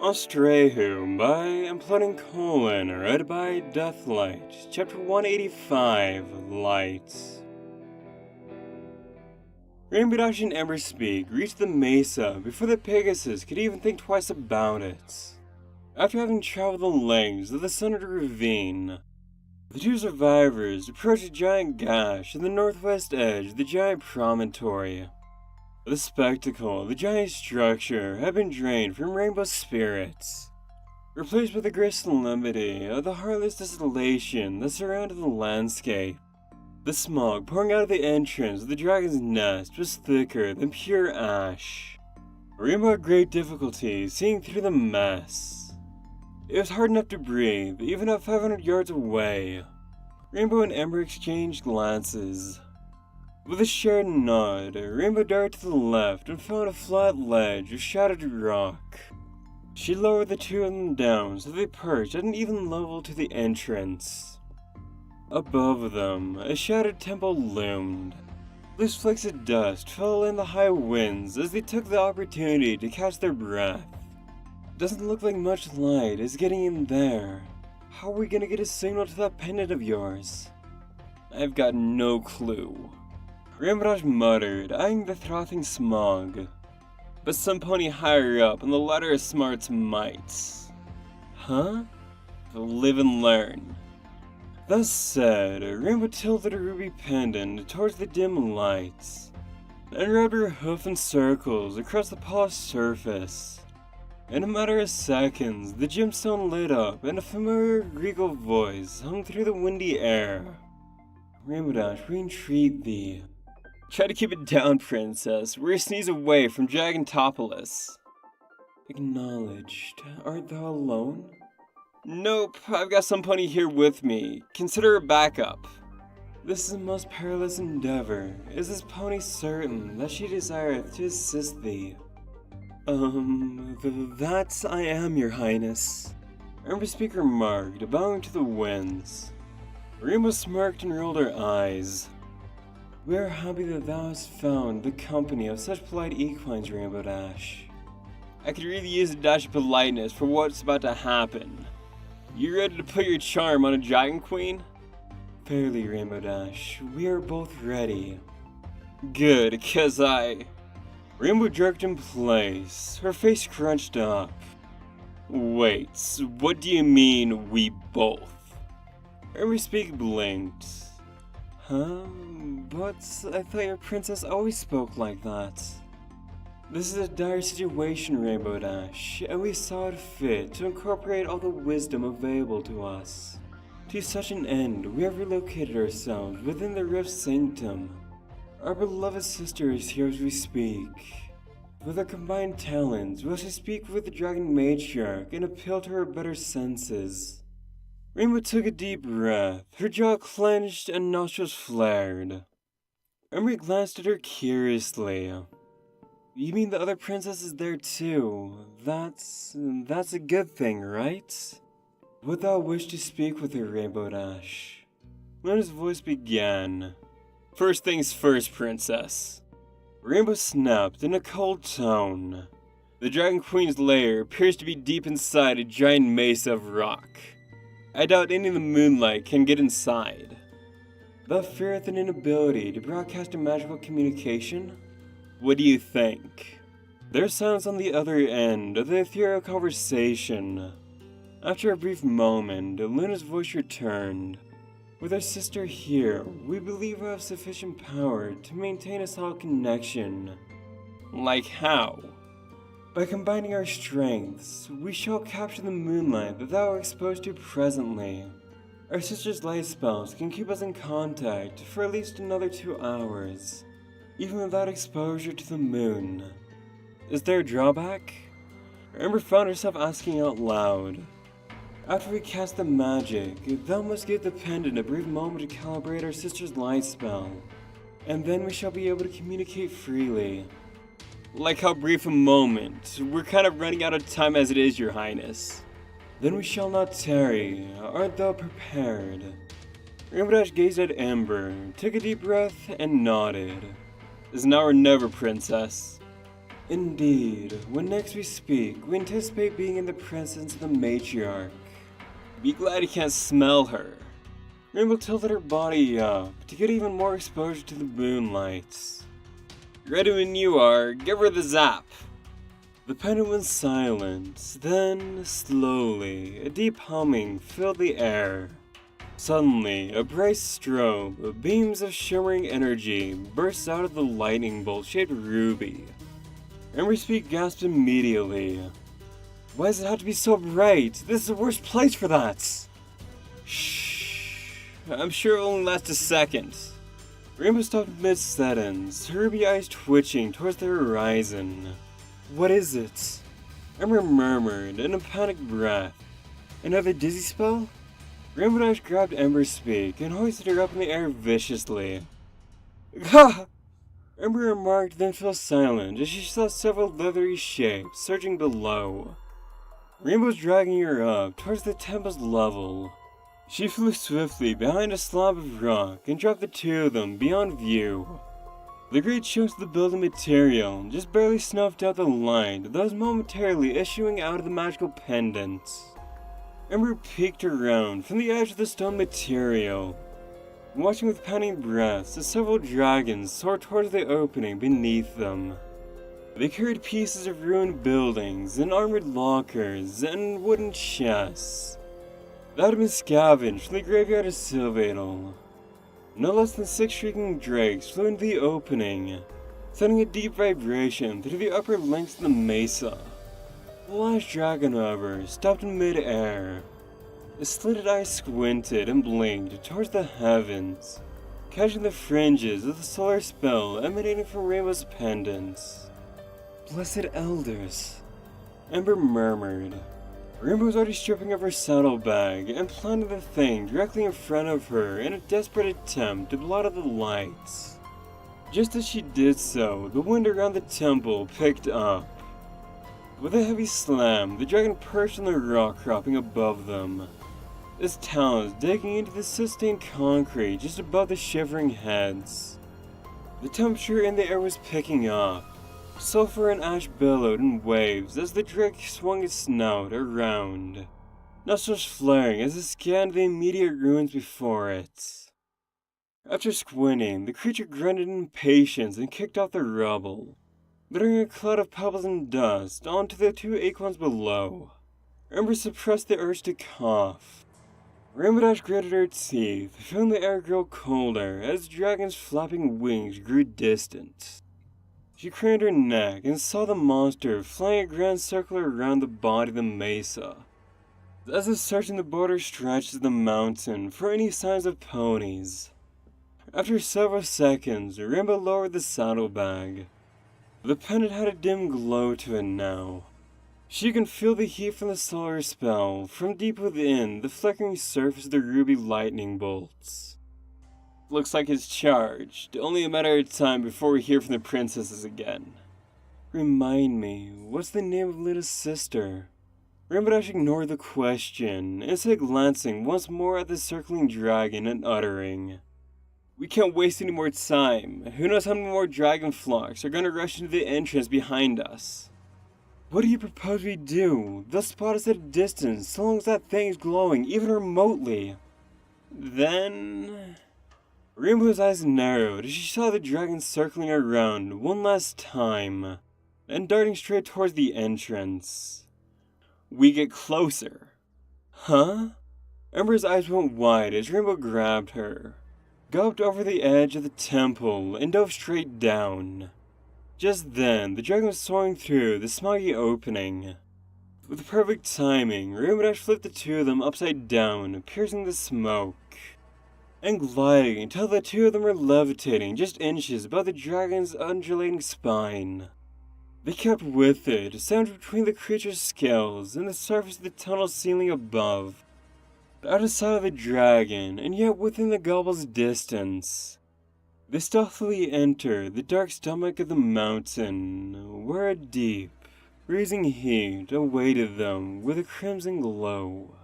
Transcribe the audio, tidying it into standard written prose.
Austraeoh by Imploding Colon, read by Deathlight, Chapter 185, Lights. Rainbow Dash and Ember Speak reached the mesa before the Pegasus could even think twice about it. After having traveled the lengths of the Sundered Ravine, the two survivors approached a giant gash at the northwest edge of the giant promontory. The spectacle of the giant structure had been drained from rainbow spirits, replaced with the gray solemnity of the heartless desolation that surrounded the landscape. The smog pouring out of the entrance of the dragon's nest was thicker than pure ash. Rainbow had great difficulty seeing through the mess. It was hard enough to breathe, even at 500 yards away. Rainbow and Ember exchanged glances. With a shared nod, Rainbow darted to the left and found a flat ledge of shattered rock. She lowered the two of them down so they perched at an even level to the entrance. Above them, a shattered temple loomed. Loose flakes of dust fell in the high winds as they took the opportunity to catch their breath. Doesn't look like much light is getting in there. How are we gonna get a signal to that pendant of yours? I've got no clue. Rainbow Dash muttered, eyeing the frothing smog. But some pony higher up and the ladder of smarts might. Huh? Live and learn. Thus said, Rainbow tilted her ruby pendant towards the dim lights, and rubbed her hoof in circles across the polished surface. In a matter of seconds, the gemstone lit up and a familiar regal voice hung through the windy air. Rainbow Dash, we entreat thee. Try to keep it down, princess. We're a sneeze away from Dragontopolis. Acknowledged. Art thou alone? Nope, I've got some pony here with me. Consider a backup. This is a most perilous endeavor. Is this pony certain that she desireth to assist thee? That I am, your highness. Ember Speak remarked, bowing to the winds. Rainbow smirked and rolled her eyes. We are happy that thou hast found the company of such polite equines, Rainbow Dash. I could really use a dash of politeness for what's about to happen. You ready to put your charm on a dragon queen? Fairly, Rainbow Dash. We are both ready. Good, 'cause Rainbow jerked in place, her face crunched up. Wait, what do you mean, we both? Ember Speak blinked. Huh? But I thought your princess always spoke like that. This is a dire situation, Rainbow Dash, and we saw it fit to incorporate all the wisdom available to us. To such an end, we have relocated ourselves within the Rift Sanctum. Our beloved sister is here as we speak. With our combined talents, we shall speak with the Dragon Matriarch and appeal to her better senses. Rainbow took a deep breath, her jaw clenched and nostrils flared. Ember glanced at her curiously. You mean the other princess is there too? That's a good thing, right? Would thou wish to speak with her, Rainbow Dash? Luna's voice began. First things first, princess. Rainbow snapped in a cold tone. The Dragon Queen's lair appears to be deep inside a giant mesa of rock. I doubt any of the moonlight can get inside. Thou feareth an inability to broadcast a magical communication? What do you think? There's silence on the other end of the ethereal conversation. After a brief moment, Luna's voice returned. With our sister here, we believe we have sufficient power to maintain a solid connection. Like how? By combining our strengths, we shall capture the moonlight that thou art exposed to presently. Our sister's light spells can keep us in contact for at least another 2 hours, even without exposure to the moon. Is there a drawback? Ember found herself asking out loud. After we cast the magic, thou must give the pendant a brief moment to calibrate our sister's light spell, and then we shall be able to communicate freely. Like how brief a moment? We're kind of running out of time as it is, your highness. Then we shall not tarry. Art thou prepared? Rainbow Dash gazed at Ember, took a deep breath, and nodded. Is now or never, princess. Indeed, when next we speak, we anticipate being in the presence of the matriarch. Be glad you can't smell her. Rainbow tilted her body up to get even more exposure to the moonlight. Ready when you are, give her the zap. The pendant went silent, then, slowly, a deep humming filled the air. Suddenly, a bright strobe of beams of shimmering energy burst out of the lightning bolt-shaped ruby. Ember's Peak gasped immediately. Why does it have to be so bright? This is the worst place for that! Shh. I'm sure it'll only last a second. Rainbow stopped mid-sentence, her ruby eyes twitching towards the horizon. What is it? Ember murmured in a panicked breath. Another dizzy spell? Rainbow Dash grabbed Ember's Peak and hoisted her up in the air viciously. Ha! Ember remarked, then fell silent as she saw several leathery shapes surging below. Rainbow was dragging her up towards the temple's level. She flew swiftly behind a slab of rock and dropped the two of them beyond view. The great chunks of the building material just barely snuffed out the light that was momentarily issuing out of the magical pendant. Ember peeked around from the edge of the stone material, watching with pounding breaths as several dragons soared towards the opening beneath them. They carried pieces of ruined buildings and armored lockers and wooden chests that had been scavenged from the graveyard of Sylvatal. No less than 6 shrieking drakes flew into the opening, sending a deep vibration through the upper lengths of the mesa. The last dragon, however, stopped in mid-air. Its slitted eyes squinted and blinked towards the heavens, catching the fringes of the solar spell emanating from Rainbow's pendants. Blessed elders, Ember murmured. Rainbow was already stripping of her saddlebag and planting the thing directly in front of her in a desperate attempt to blot out the lights. Just as she did so, the wind around the temple picked up. With a heavy slam, the dragon perched on the rock cropping above them, its talons digging into the sustained concrete just above the shivering heads. The temperature in the air was picking up. Sulfur and ash billowed in waves as the drake swung its snout around, nostrils flaring as it scanned the immediate ruins before it. After squinting, the creature grunted in impatience and kicked off the rubble, throwing a cloud of pebbles and dust onto the 2 acorns below. Ember suppressed the urge to cough. Rainbow Dash gritted her teeth, feeling the air grow colder as the dragon's flapping wings grew distant. She craned her neck and saw the monster flying a grand circle around the body of the mesa. As if searching the border stretches of the mountain for any signs of ponies. After several seconds, Rainbow lowered the saddlebag. The pendant had a dim glow to it now. She could feel the heat from the solar spell from deep within the flickering surface of the ruby lightning bolts. Looks like it's charged. Only a matter of time before we hear from the princesses again. Remind me, what's the name of little sister? Rainbow Dash ignored the question, instead glancing once more at the circling dragon and uttering, "We can't waste any more time. Who knows how many more dragon flocks are gonna rush into the entrance behind us?" What do you propose we do? They'll spot us at a distance, so long as that thing is glowing, even remotely. Then... Rainbow's eyes narrowed as she saw the dragon circling around one last time, and darting straight towards the entrance. We get closer. Huh? Ember's eyes went wide as Rainbow grabbed her, galloped over the edge of the temple, and dove straight down. Just then, the dragon was soaring through the smoggy opening. With perfect timing, Rainbow Dash flipped the 2 of them upside down, piercing the smoke, and gliding until the 2 of them were levitating just inches above the dragon's undulating spine. They kept with it, sandwiched between the creature's scales and the surface of the tunnel ceiling above, out of sight of the dragon, and yet within the gobble's distance. They stealthily entered the dark stomach of the mountain, where a deep, freezing heat awaited them with a crimson glow.